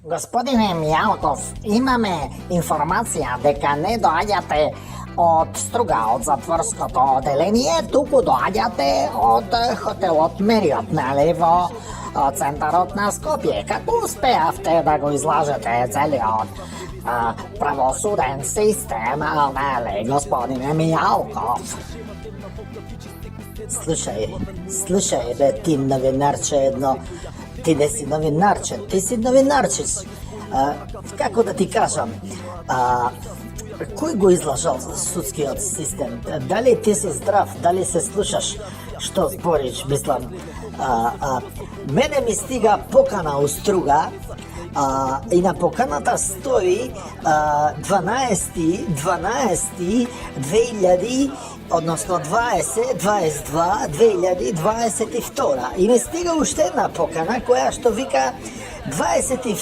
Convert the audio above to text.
Господине Мијалков, имаме информација дека не доаѓате од Струга, од затворското оделение, туку доаѓате од хотелот Мериот, нели, во центарот на Скопје. Како успеавте да го излажете целиот правосуден систем, нели, господине Мијалков? Слушај, бе, ти новинарче едно. Ти не си новинарче, ти си новинарчис. Како да ти кажам, кој го излажал судскиот систем? Дали ти си здрав, дали се слушаш што збориш, мислам. Мене ми стига покана у Струга, и на поканата стои 12.12.2000, односно 2022 и ми стига уште една покана која што вика 22